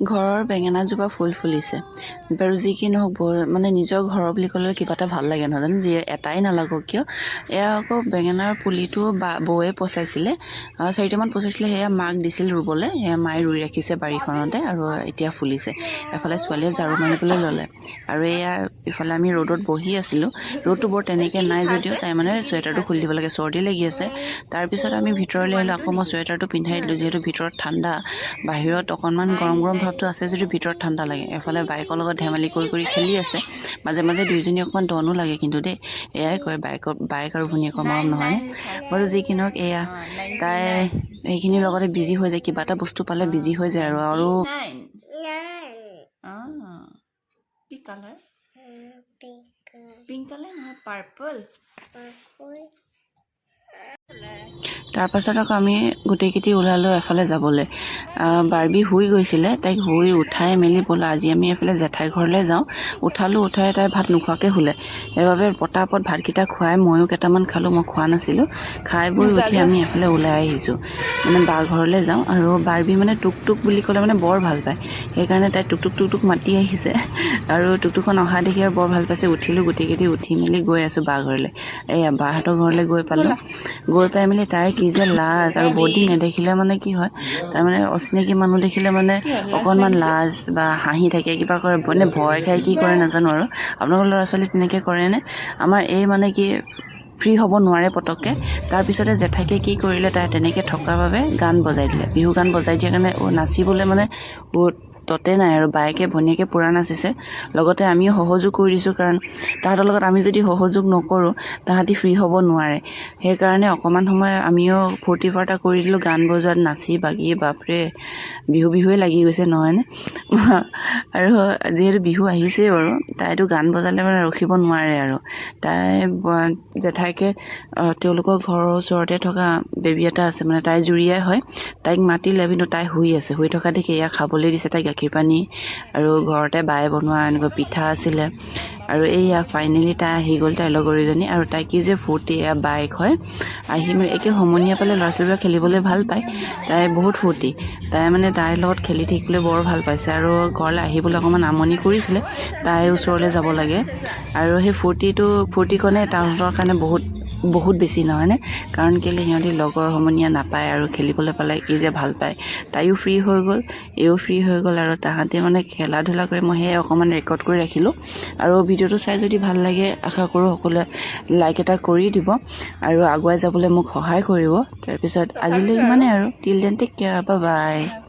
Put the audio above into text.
ঘৰৰ বেঙেনাজোপা ফুল ফুলিছে বাৰু যি কি নহওক মানে নিজৰ ঘৰৰ বুলি ক'লে কিবা এটা ভাল লাগে নহয় জানো যি এটাই নালাগক কিয় এয়া আকৌ বেঙেনাৰ পুলিটো বৌয়ে পচাইছিলে 4টামান পচাইছিলে সেয়া মাক দিছিল ৰুবলৈ সেয়া মায়ে ৰুই ৰাখিছে বাৰীখনতে আৰু এতিয়া ফুলিছে এফালে ছোৱালীয়ে ঝাৰু মাৰিবলৈ ল'লে আৰু এয়া ইফালে আমি ৰ'দত বহি আছিলোঁ ৰ'দটো বৰ তেনেকৈ নাই যদিও তাই মানে চুৱেটাৰটো খুলি দিব লাগে চৰ্দি লাগি আছে তাৰপিছত আমি ভিতৰলৈ আহিলোঁ আকৌ মই চুৱেটাৰটো পিন্ধাই দিলোঁ যিহেতু ভিতৰত ঠাণ্ডা বাহিৰত অকণমান গৰম গৰম ভাৱটো আছে যদি ভিতৰত ঠাণ্ডা লাগে এফালে বাইকৰ লগত ধেমালি কৰি খেলি আছে মাজে মাজে দুইজনী অকণমান দনো লাগে কিন্তু দেই এয়াই কয় বাইক আৰু ভনীয়েকৰ মৰম নহয় বাৰু যি কি নহওক এয়া তাই সেইখিনিৰ লগতে বিজি হৈ যায় কিবা এটা বস্তু পালে বিজি হৈ যায় আৰু কি কালাৰ পিংক কালাৰ নহয় পাৰ্পল তাৰপাছত আকৌ আমি গোটেইকেইটি ওলালোঁ এফালে যাবলৈ বাৰ্বি শুই গৈছিলে তাইক শুই উঠাই মেলি বোলে আজি আমি এফালে জেঠাই ঘৰলৈ যাওঁ উঠাই তাই ভাত নোখোৱাকৈ শুলে সেইবাবে পটাপট ভাতকেইটা খুৱাই ময়ো কেইটামান খালোঁ মই খোৱা নাছিলোঁ খাই বৈ উঠি আমি এফালে ওলাই আহিছোঁ মানে বা ঘৰলৈ যাওঁ আৰু বাৰ্বি মানে টুক বুলি ক'লে মানে বৰ ভাল পায় সেইকাৰণে তাই টুক মাতি আহিছে আৰু টুকখন অহা দেখি আৰু বৰ ভাল পাইছে উঠিলোঁ গোটেইকেইটি উঠি মেলি গৈ আছোঁ বা ঘৰলৈ এয়া বাহঁতৰ ঘৰলৈ গৈ পালোঁ গৈ পাই মেলি তাই কি যে লাজ আৰু বহুত দিন নেদেখিলে মানে কি হয় তাৰমানে অচিনাকি মানুহ দেখিলে মানে অকণমান লাজ বা হাঁহি থাকে কিবা কৰে মানে ভয় খাই কি কৰে নাজানো আৰু আপোনালোকৰ ল'ৰা ছোৱালী তেনেকৈ কৰেনে আমাৰ এই মানে কি ফ্ৰী হ'ব নোৱাৰে পটককৈ তাৰপিছতে জেঠাইকে কি কৰিলে তাই তেনেকৈ থকাৰ বাবে গান বজাই দিলে বিহু গান বজাই দিয়াৰ কাৰণে নাচিবলৈ মানে ততে নাই আৰু বাইকে ভনীয়েকে পূৰা নাচিছে লগতে আমিও সহযোগ কৰি দিছোঁ কাৰণ তাহাঁতৰ লগত আমি যদি সহযোগ নকৰোঁ তাহাঁতি ফ্ৰী হ'ব নোৱাৰে সেইকাৰণে অকণমান সময় আমিও ফূৰ্তি ফাৰ্তা কৰি দিলোঁ গান বজোৱাত নাচি বাগি বাপৰে বিহুৱে লাগি গৈছে নহয়নে আৰু যিহেতু বিহু আহিছেই বাৰু তাইতো গান বজালে মানে ৰখিব নোৱাৰে আৰু তাই জেঠাইকে তেওঁলোকৰ ঘৰৰ ওচৰতে থকা বেবী এটা আছে মানে তাই জুৰিয়াই হয় তাইক মাতিলে কিন্তু তাই শুই থকা দেখি এয়া খাবলৈ দিছে তাই গাখীৰ পানী আৰু ঘৰতে বায়ে বনোৱা এনেকুৱা পিঠা আছিলে আৰু এইয়া ফাইনেলি তাই আহি গ'ল তাইৰ লগৰীজনী আৰু তাই কি যে ফূৰ্তি এয়া বাইক হয় আহি মানে একে সমনীয়া পালে ল'ৰা ছোৱালীবোৰে খেলিবলৈ ভাল পায় তাই বহুত ফূৰ্তি তাই মানে তাইৰ লগত খেলি থাকিবলৈ বৰ ভাল পাইছে আৰু ঘৰলৈ আহিবলৈ অকণমান আমনি কৰিছিলে তাইৰ ওচৰলৈ যাব লাগে আৰু সেই ফূৰ্তিকণে তাহাঁতৰ কাৰণে বহুত বেছি নহয়নে কাৰণ কেলৈ সিহঁতি লগৰ সমনীয়া নাপায় আৰু খেলিবলৈ পালে কি যে ভাল পায় তাইও ফ্ৰী হৈ গ'ল এইও ফ্ৰী হৈ গ'ল আৰু তাহাঁতে মানে খেলা ধূলা কৰি মই সেয়ে অকণমান ৰেকৰ্ড কৰি ৰাখিলোঁ আৰু ভিডিঅ'টো চাই যদি ভাল লাগে আশা কৰোঁ সকলোৱে লাইক এটা কৰি দিব আৰু আগুৱাই যাবলৈ মোক সহায় কৰিব তাৰপিছত আজিলৈ ইমানেই আৰু till then take care bye